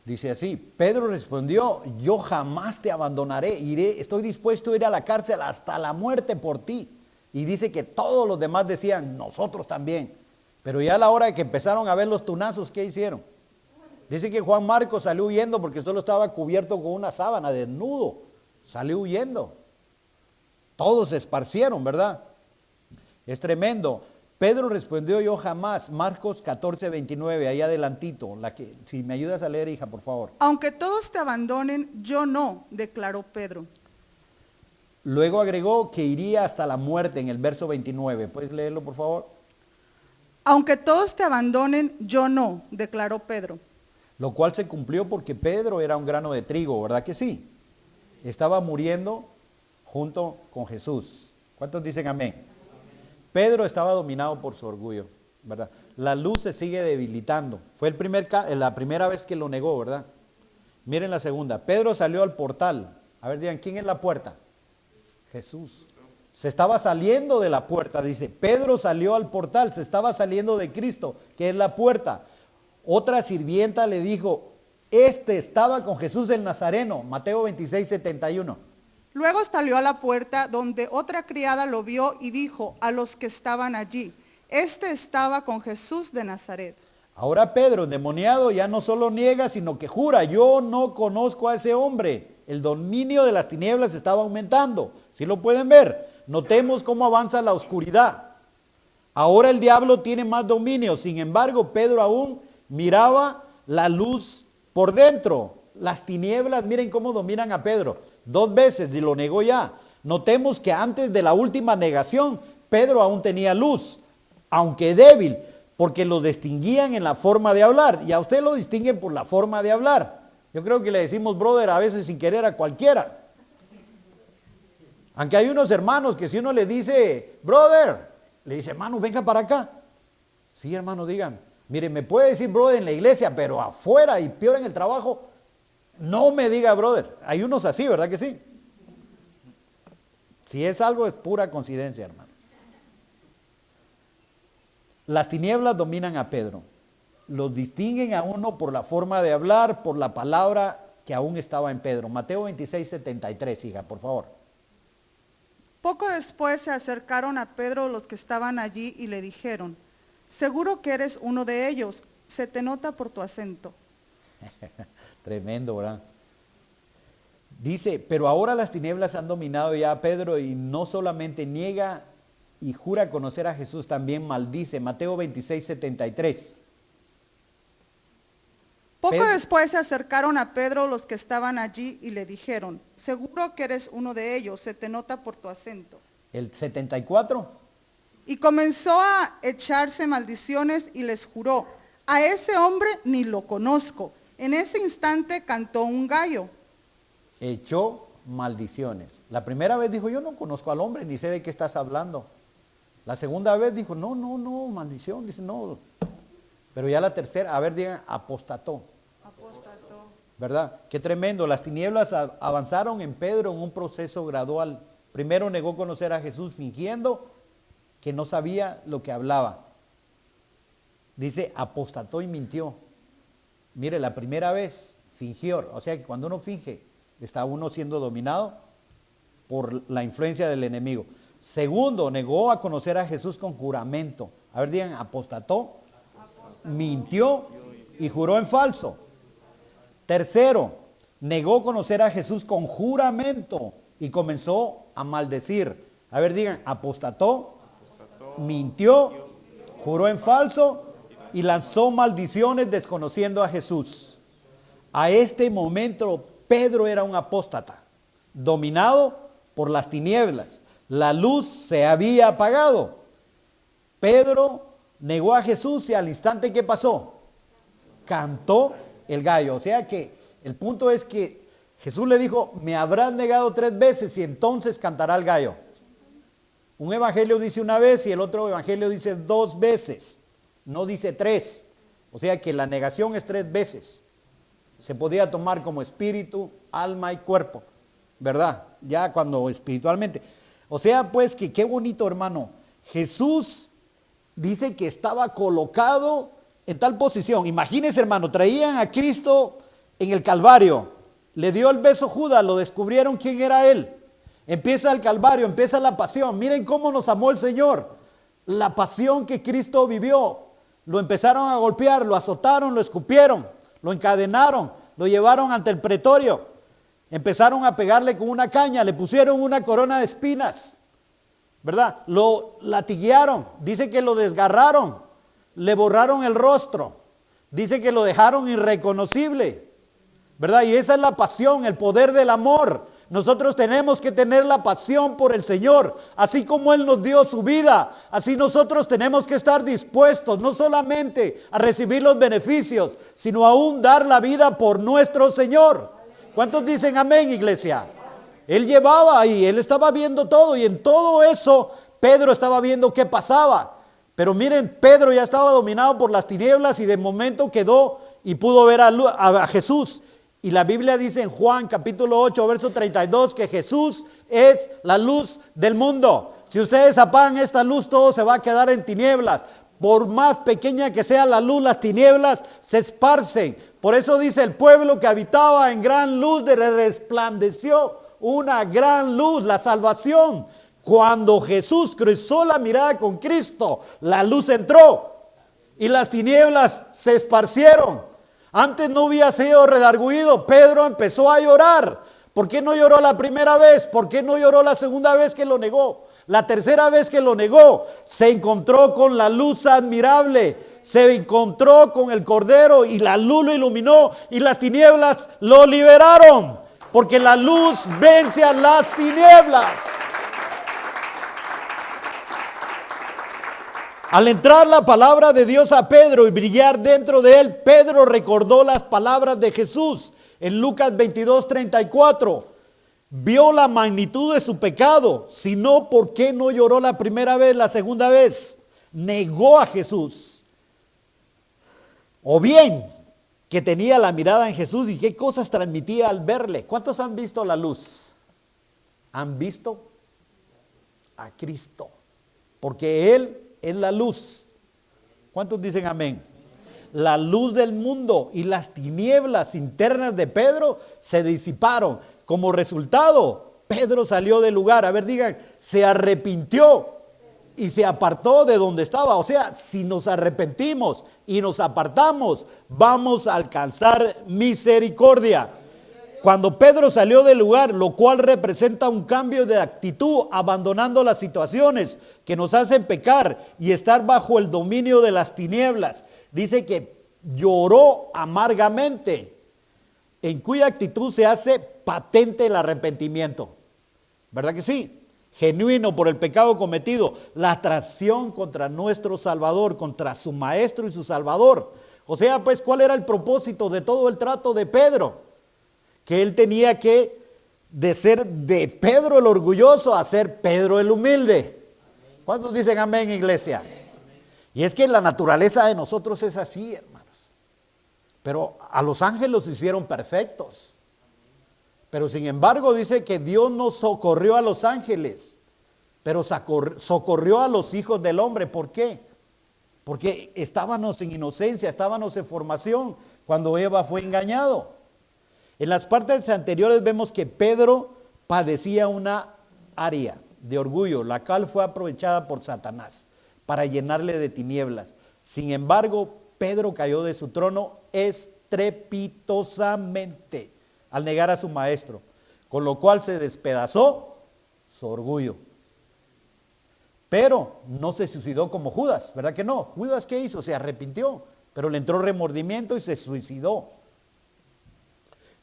Dice así, Pedro respondió, yo jamás te abandonaré, estoy dispuesto a ir a la cárcel hasta la muerte por ti. Y dice que todos los demás decían, nosotros también. Pero ya a la hora de que empezaron a ver los tunazos, ¿qué hicieron? Dice que Juan Marcos salió huyendo porque solo estaba cubierto con una sábana, desnudo. Salió huyendo. Todos se esparcieron, ¿verdad? Es tremendo. Pedro respondió, yo jamás. Marcos 14:29, ahí adelantito. Si me ayudas a leer, hija, por favor.
Aunque todos te abandonen, yo no, declaró Pedro.
Luego agregó que iría hasta la muerte en el verso 29. ¿Puedes leerlo, por favor?
Aunque todos te abandonen, yo no, declaró Pedro.
Lo cual se cumplió porque Pedro era un grano de trigo, ¿verdad que sí? Estaba muriendo junto con Jesús. ¿Cuántos dicen amén? Pedro estaba dominado por su orgullo, ¿verdad? La luz se sigue debilitando. Fue la primera vez que lo negó, ¿verdad? Miren la segunda. Pedro salió al portal. A ver, digan, ¿quién es la puerta? Jesús. Se estaba saliendo de la puerta, dice. Pedro salió al portal, se estaba saliendo de Cristo, que es la puerta. Otra sirvienta le dijo, este estaba con Jesús el Nazareno, Mateo 26:71.
Luego salió a la puerta donde otra criada lo vio y dijo a los que estaban allí, este estaba con Jesús de Nazaret.
Ahora Pedro, endemoniado, ya no solo niega, sino que jura, yo no conozco a ese hombre. El dominio de las tinieblas estaba aumentando. ¿Sí lo pueden ver? Notemos cómo avanza la oscuridad. Ahora el diablo tiene más dominio. Sin embargo, Pedro aún miraba la luz por dentro. Las tinieblas, miren cómo dominan a Pedro. 2 veces y lo negó ya. Notemos que antes de la última negación, Pedro aún tenía luz, aunque débil, porque lo distinguían en la forma de hablar. Y a usted lo distinguen por la forma de hablar. Yo creo que le decimos brother a veces sin querer a cualquiera. Aunque hay unos hermanos que si uno le dice, brother, le dice, hermano, venga para acá. Sí, hermano, digan. Mire, me puede decir brother en la iglesia, pero afuera y peor en el trabajo, no me diga brother. Hay unos así, ¿verdad que sí? Si es algo, es pura coincidencia, hermano. Las tinieblas dominan a Pedro. Los distinguen a uno por la forma de hablar, por la palabra que aún estaba en Pedro. Mateo 26:73, hija, por favor.
Poco después se acercaron a Pedro los que estaban allí y le dijeron, seguro que eres uno de ellos, se te nota por tu acento.
Tremendo, ¿verdad? Dice, pero ahora las tinieblas han dominado ya a Pedro y no solamente niega y jura conocer a Jesús, también maldice. Mateo 26:73.
Poco después se acercaron a Pedro los que estaban allí y le dijeron, seguro que eres uno de ellos, se te nota por tu acento.
El 74.
Y comenzó a echarse maldiciones y les juró, a ese hombre ni lo conozco. En ese instante cantó un gallo.
Echó maldiciones. La primera vez dijo, yo no conozco al hombre, ni sé de qué estás hablando. La segunda vez dijo, no, maldición. Dice, no. Pero ya la tercera, a ver, digan, apostató. ¿Verdad? Qué tremendo. Las tinieblas avanzaron en Pedro en un proceso gradual. Primero negó conocer a Jesús fingiendo que no sabía lo que hablaba. Dice, apostató y mintió. Mire, la primera vez fingió. O sea que cuando uno finge, está uno siendo dominado por la influencia del enemigo. Segundo, negó a conocer a Jesús con juramento. A ver, digan, apostató, mintió y juró en falso. Tercero, negó conocer a Jesús con juramento y comenzó a maldecir. A ver, digan, apostató, mintió, juró en falso y lanzó maldiciones desconociendo a Jesús. A este momento Pedro era un apóstata, dominado por las tinieblas. La luz se había apagado. Pedro negó a Jesús y al instante, ¿qué pasó? Cantó el gallo. O sea que el punto es que Jesús le dijo, me habrás negado 3 veces y entonces cantará el gallo. Un evangelio dice una vez y el otro evangelio dice 2 veces. No dice 3. O sea que la negación es 3 veces. Se podía tomar como espíritu, alma y cuerpo. ¿Verdad? Ya cuando espiritualmente. O sea pues que qué bonito, hermano. Jesús dice que estaba colocado en tal posición. Imagínense, hermano, traían a Cristo en el Calvario. Le dio el beso Judas, lo descubrieron quién era él. Empieza el Calvario, empieza la pasión. Miren cómo nos amó el Señor. La pasión que Cristo vivió. Lo empezaron a golpear, lo azotaron, lo escupieron, lo encadenaron, lo llevaron ante el pretorio. Empezaron a pegarle con una caña, le pusieron una corona de espinas, ¿verdad? Lo latiguearon, dice que lo desgarraron, le borraron el rostro, dice que lo dejaron irreconocible, ¿verdad? Y esa es la pasión, el poder del amor. Nosotros tenemos que tener la pasión por el Señor, así como Él nos dio su vida, así nosotros tenemos que estar dispuestos no solamente a recibir los beneficios, sino aún dar la vida por nuestro Señor. ¿Cuántos dicen amén, iglesia? Él llevaba ahí, Él estaba viendo todo y en todo eso Pedro estaba viendo qué pasaba. Pero miren, Pedro ya estaba dominado por las tinieblas y de momento quedó y pudo ver a Jesús. Y la Biblia dice en Juan capítulo 8, verso 32, que Jesús es la luz del mundo. Si ustedes apagan esta luz, todo se va a quedar en tinieblas. Por más pequeña que sea la luz, las tinieblas se esparcen. Por eso dice el pueblo que habitaba en gran luz, le resplandeció una gran luz, la salvación. Cuando Jesús cruzó la mirada con Cristo, la luz entró y las tinieblas se esparcieron. Antes no había sido redarguido. Pedro empezó a llorar. ¿Por qué no lloró la primera vez? ¿Por qué no lloró la segunda vez que lo negó? La tercera vez que lo negó, se encontró con la luz admirable. Se encontró con el Cordero y la luz lo iluminó y las tinieblas lo liberaron. Porque la luz vence a las tinieblas. Al entrar la palabra de Dios a Pedro y brillar dentro de él, Pedro recordó las palabras de Jesús en Lucas 22:34. Vio la magnitud de su pecado, sino por qué no lloró la primera vez, la segunda vez. Negó a Jesús. O bien que tenía la mirada en Jesús y qué cosas transmitía al verle. ¿Cuántos han visto la luz? ¿Han visto a Cristo? Porque Él es la luz. ¿Cuántos dicen amén? La luz del mundo y las tinieblas internas de Pedro se disiparon. Como resultado, Pedro salió del lugar. A ver, digan, se arrepintió y se apartó de donde estaba. O sea, si nos arrepentimos y nos apartamos, vamos a alcanzar misericordia. Cuando Pedro salió del lugar, lo cual representa un cambio de actitud, abandonando las situaciones que nos hacen pecar y estar bajo el dominio de las tinieblas. Dice que lloró amargamente, en cuya actitud se hace patente el arrepentimiento. ¿Verdad que sí? Genuino por el pecado cometido, la atracción contra nuestro Salvador, contra su Maestro y su Salvador. O sea, pues, ¿cuál era el propósito de todo el trato de Pedro? Que él tenía que, de ser de Pedro el orgulloso, a ser Pedro el humilde. ¿Cuántos dicen amén, iglesia? Y es que la naturaleza de nosotros es así, hermanos. Pero a los ángeles los hicieron perfectos. Pero sin embargo dice que Dios no socorrió a los ángeles, pero socorrió a los hijos del hombre. ¿Por qué? Porque estábamos en inocencia, estábamos en formación cuando Eva fue engañado. En las partes anteriores vemos que Pedro padecía una área de orgullo, la cual fue aprovechada por Satanás para llenarle de tinieblas. Sin embargo, Pedro cayó de su trono estrepitosamente al negar a su maestro, con lo cual se despedazó su orgullo. Pero no se suicidó como Judas, ¿verdad que no? Judas, ¿qué hizo? Se arrepintió, pero le entró remordimiento y se suicidó.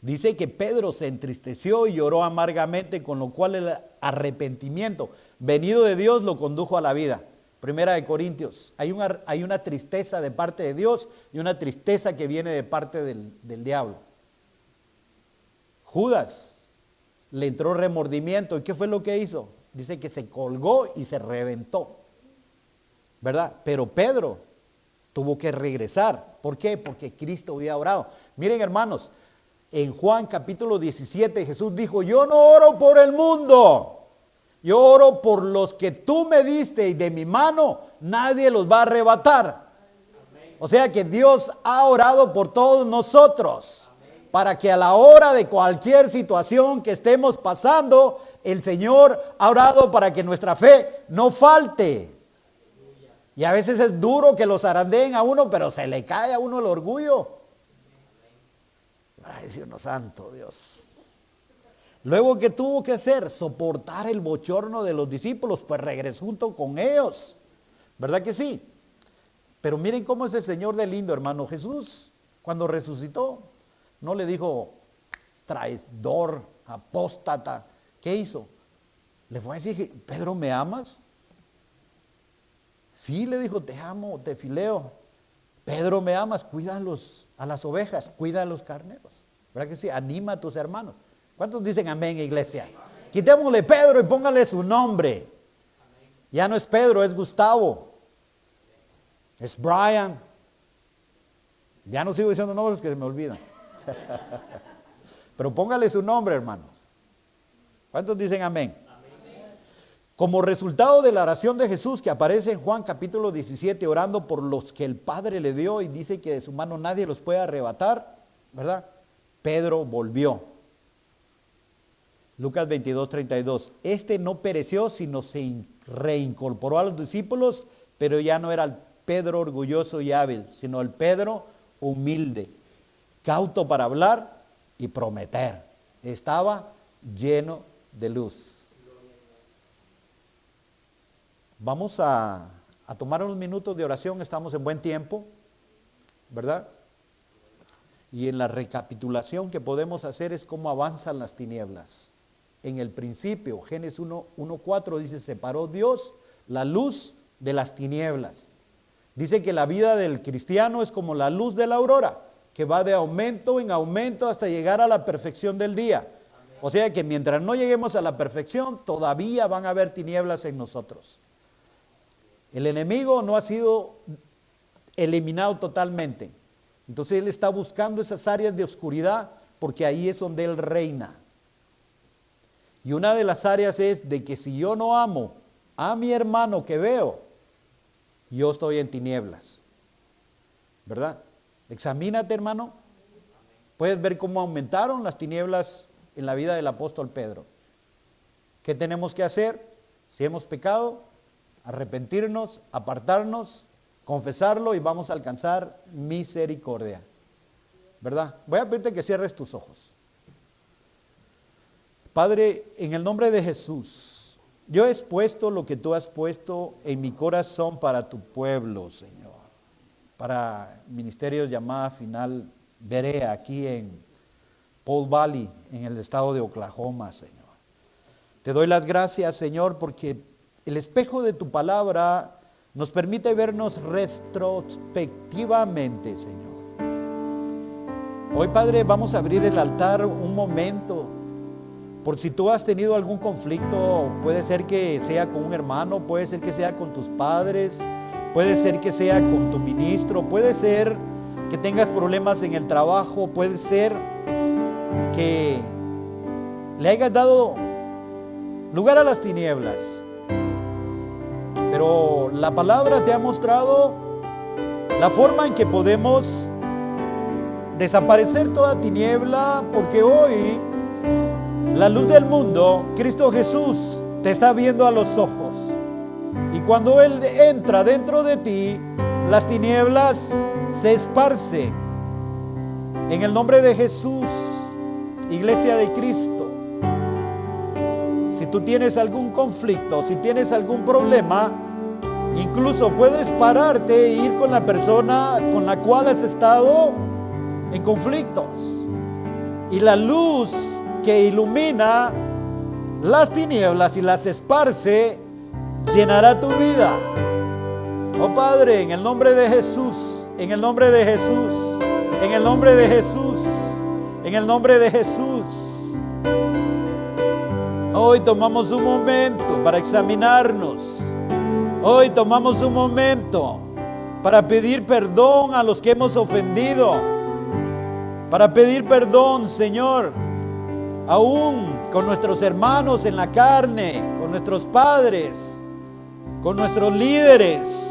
Dice que Pedro se entristeció y lloró amargamente, con lo cual el arrepentimiento venido de Dios lo condujo a la vida. Primera de Corintios, hay una tristeza de parte de Dios y una tristeza que viene de parte del diablo. Judas le entró remordimiento. ¿Y qué fue lo que hizo? Dice que se colgó y se reventó, ¿verdad? Pero Pedro tuvo que regresar. ¿Por qué? Porque Cristo había orado. Miren, hermanos, en Juan capítulo 17 Jesús dijo: yo no oro por el mundo, yo oro por los que tú me diste, y de mi mano nadie los va a arrebatar. O sea que Dios ha orado por todos nosotros. para que a la hora de cualquier situación que estemos pasando, el Señor ha orado para que nuestra fe no falte. Y a veces es duro que los zarandeen a uno, pero se le cae a uno el orgullo. Ay, Dios mío, santo Dios. Luego, ¿qué tuvo que hacer? Soportar el bochorno de los discípulos, pues regresó junto con ellos. ¿Verdad que sí? Pero miren cómo es el Señor de lindo, hermano. Jesús, cuando resucitó, no le dijo traidor, apóstata. ¿Qué hizo? Le fue a decir, Pedro, ¿me amas? Sí, le dijo, te amo, te fileo. Pedro, ¿me amas? Cuida a las ovejas, cuida a los carneros. ¿Verdad que sí? Anima a tus hermanos. ¿Cuántos dicen amén, iglesia? Amén. Quitémosle Pedro y póngale su nombre. Amén. Ya no es Pedro, es Gustavo. Es Brian. Ya no sigo diciendo nombres que se me olvidan. Pero póngale su nombre, hermano. ¿Cuántos dicen amén? Como resultado de la oración de Jesús que aparece en Juan capítulo 17, orando por los que el Padre le dio y dice que de su mano nadie los puede arrebatar, ¿verdad? Pedro volvió. Lucas 22, 32. Este no pereció, sino se reincorporó a los discípulos, pero ya no era el Pedro orgulloso y hábil, sino el Pedro humilde, cauto para hablar y prometer. Estaba lleno de luz. Vamos a tomar unos minutos de oración, estamos en buen tiempo, ¿verdad? Y en la recapitulación que podemos hacer es cómo avanzan las tinieblas. En el principio, Génesis 1:4 dice, separó Dios la luz de las tinieblas. Dice que la vida del cristiano es como la luz de la aurora, que va de aumento en aumento hasta llegar a la perfección del día. O sea que mientras no lleguemos a la perfección, todavía van a haber tinieblas en nosotros. El enemigo no ha sido eliminado totalmente. Entonces él está buscando esas áreas de oscuridad porque ahí es donde él reina. Y una de las áreas es de que si yo no amo a mi hermano que veo, yo estoy en tinieblas. ¿Verdad? Examínate, hermano. Puedes ver cómo aumentaron las tinieblas en la vida del apóstol Pedro. ¿Qué tenemos que hacer? Si hemos pecado, arrepentirnos, apartarnos, confesarlo y vamos a alcanzar misericordia. ¿Verdad? Voy a pedirte que cierres tus ojos. Padre, en el nombre de Jesús, yo he expuesto lo que tú has puesto en mi corazón para tu pueblo, Señor. Para Ministerios Llamada Final Berea, aquí en Paul Valley, en el estado de Oklahoma, Señor. Te doy las gracias, Señor, porque el espejo de tu palabra nos permite vernos retrospectivamente, Señor. Hoy, Padre, vamos a abrir el altar un momento. Por si tú has tenido algún conflicto, puede ser que sea con un hermano, puede ser que sea con tus padres, puede ser que sea con tu ministro, puede ser que tengas problemas en el trabajo, puede ser que le hayas dado lugar a las tinieblas. Pero la palabra te ha mostrado la forma en que podemos desaparecer toda tiniebla, porque hoy la luz del mundo, Cristo Jesús, te está viendo a los ojos. Y cuando Él entra dentro de ti, las tinieblas se esparcen. En el nombre de Jesús, Iglesia de Cristo, si tú tienes algún conflicto, si tienes algún problema, incluso puedes pararte e ir con la persona con la cual has estado en conflictos. Y la luz que ilumina las tinieblas y las esparce, llenará tu vida. Oh Padre, en el nombre de Jesús, en el nombre de Jesús, en el nombre de Jesús, en el nombre de Jesús. Hoy tomamos un momento para examinarnos. Hoy tomamos un momento para pedir perdón a los que hemos ofendido. Para pedir perdón, Señor, aún con nuestros hermanos en la carne, con nuestros padres, con nuestros líderes.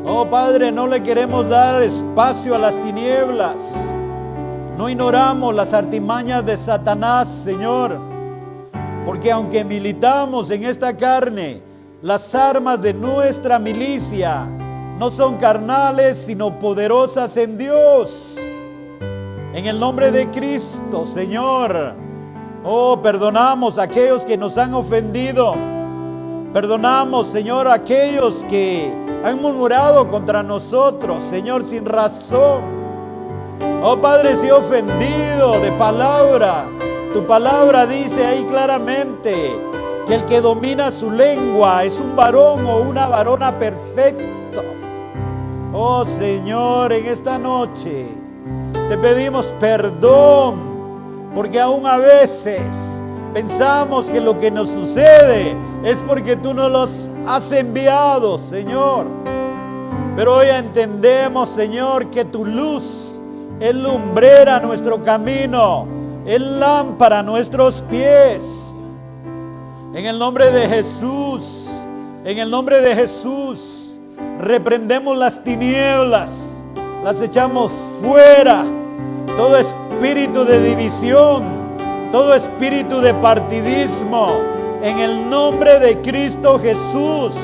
Oh Padre, no le queremos dar espacio a las tinieblas. No ignoramos las artimañas de Satanás, Señor. Porque aunque militamos en esta carne, las armas de nuestra milicia no son carnales, sino poderosas en Dios. En el nombre de Cristo, Señor. Oh, perdonamos a aquellos que nos han ofendido. Perdonamos, Señor, a aquellos que han murmurado contra nosotros, Señor, sin razón. Oh, Padre, si he ofendido de palabra. Tu palabra dice ahí claramente que el que domina su lengua es un varón o una varona perfecto. Oh, Señor, en esta noche te pedimos perdón, porque aún a veces pensamos que lo que nos sucede es porque tú nos los has enviado, Señor. Pero hoy entendemos, Señor, que tu luz es lumbrera a nuestro camino, es lámpara a nuestros pies. En el nombre de Jesús, en el nombre de Jesús, reprendemos las tinieblas, las echamos fuera. Todo espíritu de división, todo espíritu de partidismo, en el nombre de Cristo Jesús,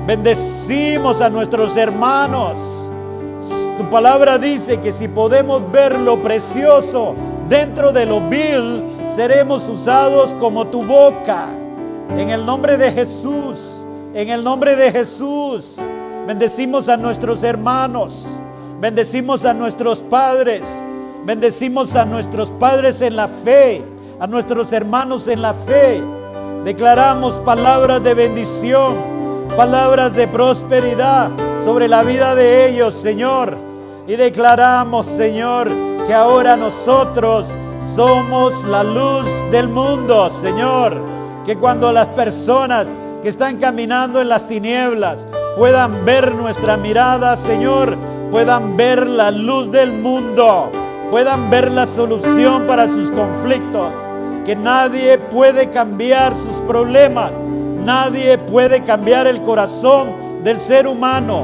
bendecimos a nuestros hermanos. Tu palabra dice que si podemos ver lo precioso dentro de lo vil, seremos usados como tu boca. En el nombre de Jesús, en el nombre de Jesús, bendecimos a nuestros hermanos, bendecimos a nuestros padres, bendecimos a nuestros padres en la fe, a nuestros hermanos en la fe. Declaramos palabras de bendición, palabras de prosperidad sobre la vida de ellos, Señor. Y declaramos, Señor, que ahora nosotros somos la luz del mundo, Señor. Que cuando las personas que están caminando en las tinieblas puedan ver nuestra mirada, Señor, puedan ver la luz del mundo, puedan ver la solución para sus conflictos, que nadie puede cambiar sus problemas, nadie puede cambiar el corazón del ser humano,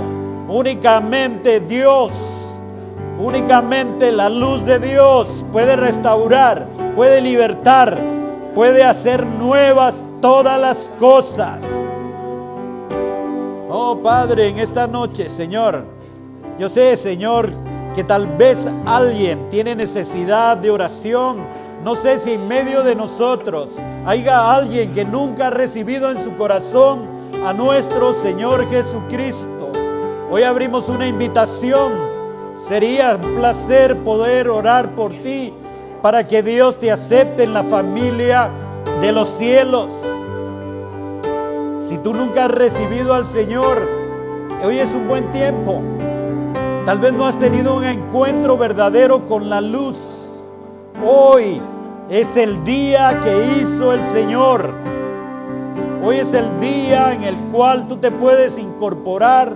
únicamente Dios, únicamente la luz de Dios puede restaurar, puede libertar, puede hacer nuevas todas las cosas. Oh Padre, en esta noche, Señor, yo sé, Señor, que tal vez alguien tiene necesidad de oración. No sé si en medio de nosotros haya alguien que nunca ha recibido en su corazón a nuestro Señor Jesucristo. Hoy abrimos una invitación. Sería un placer poder orar por ti para que Dios te acepte en la familia de los cielos. Si tú nunca has recibido al Señor, hoy es un buen tiempo. Tal vez no has tenido un encuentro verdadero con la luz. Hoy es el día que hizo el Señor. Hoy es el día en el cual tú te puedes incorporar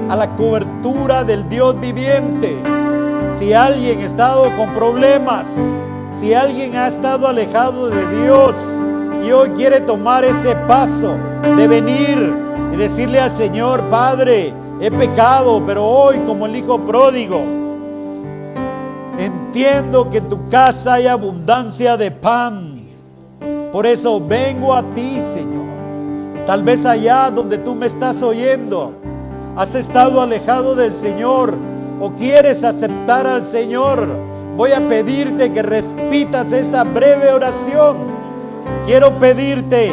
a la cobertura del Dios viviente. Si alguien ha estado con problemas, si alguien ha estado alejado de Dios y hoy quiere tomar ese paso de venir y decirle al Señor: Padre, he pecado, pero hoy, como el hijo pródigo, entiendo que en tu casa hay abundancia de pan. Por eso vengo a ti, Señor. Tal vez allá donde tú me estás oyendo, has estado alejado del Señor o quieres aceptar al Señor. Voy a pedirte que repitas esta breve oración. Quiero pedirte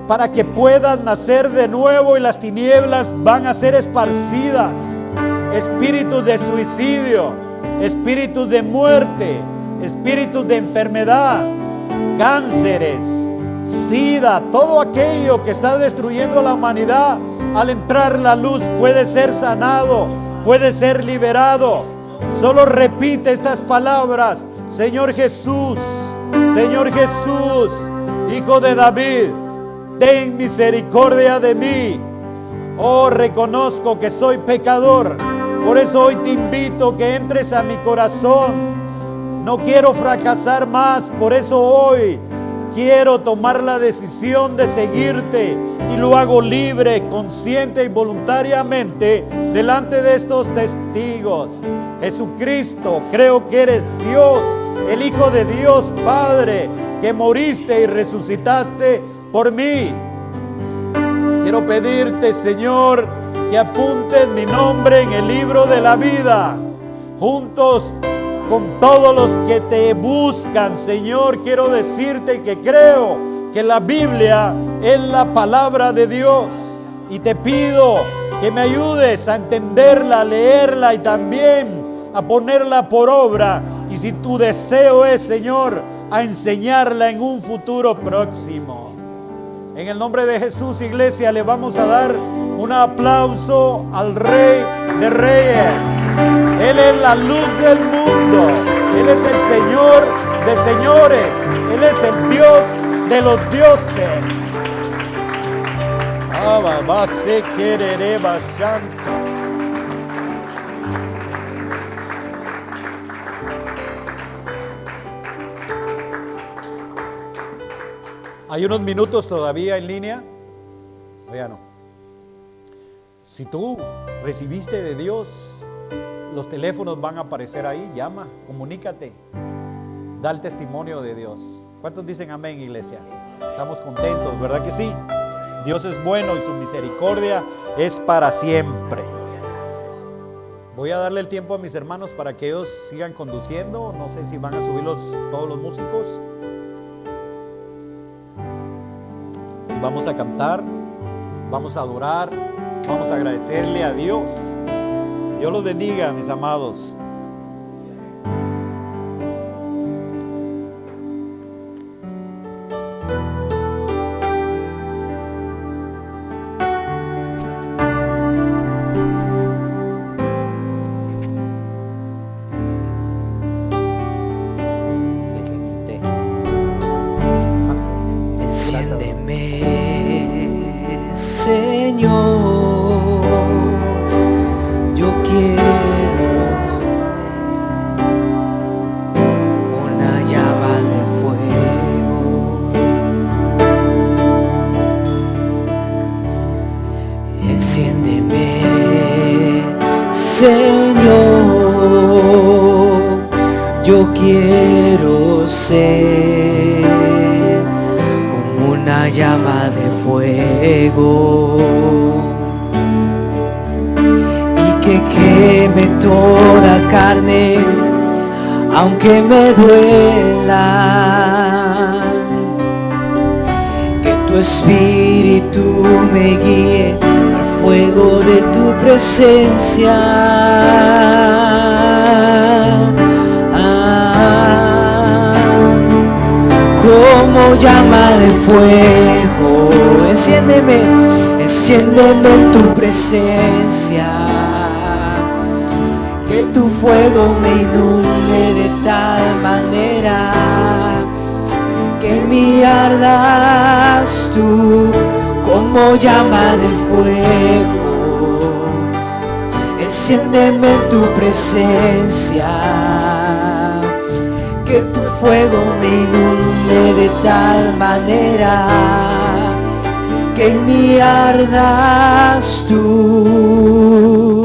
para que puedas nacer de nuevo y las tinieblas van a ser esparcidas. Espíritus de suicidio, espíritus de muerte, espíritus de enfermedad, cánceres, SIDA, todo aquello que está destruyendo a la humanidad, al entrar la luz puede ser sanado, puede ser liberado. Solo repite estas palabras: Señor Jesús, Hijo de David, ten misericordia de mí. Oh, reconozco que soy pecador. Por eso hoy te invito que entres a mi corazón. No quiero fracasar más. Por eso hoy quiero tomar la decisión de seguirte y lo hago libre, consciente y voluntariamente delante de estos testigos. Jesucristo, creo que eres Dios, el Hijo de Dios Padre, que moriste y resucitaste por mí. Quiero pedirte, Señor, que apuntes mi nombre en el libro de la vida, juntos con todos los que te buscan. Señor, quiero decirte que creo que la Biblia es la palabra de Dios y te pido que me ayudes a entenderla, a leerla y también a ponerla por obra. Y si tu deseo es, Señor, a enseñarla en un futuro próximo. En el nombre de Jesús, iglesia, le vamos a dar un aplauso al Rey de Reyes. Él es la luz del mundo. Él es el Señor de señores. Él es el Dios de los dioses. Abba, se quereré bastante. Hay unos minutos todavía en línea. Oiga, no. Si tú recibiste de Dios, los teléfonos van a aparecer ahí. Llama, comunícate, da el testimonio de Dios. ¿Cuántos dicen amén, iglesia? Estamos contentos, ¿verdad que sí? Dios es bueno y su misericordia es para siempre. Voy a darle el tiempo a mis hermanos para que ellos sigan conduciendo. No sé si van a subir todos los músicos. Vamos a cantar, vamos a adorar, vamos a agradecerle a Dios. Dios los bendiga, mis amados.
Yo quiero ser como una llama de fuego y que queme toda carne, aunque me duela. Que tu espíritu me guíe al fuego de tu presencia. Como llama de fuego, enciéndeme, enciéndeme en tu presencia. Que tu fuego me inunde de tal manera que me ardas tú como llama de fuego. Enciéndeme en tu presencia. Que tu fuego me inunde de tal manera que en mí ardas tú.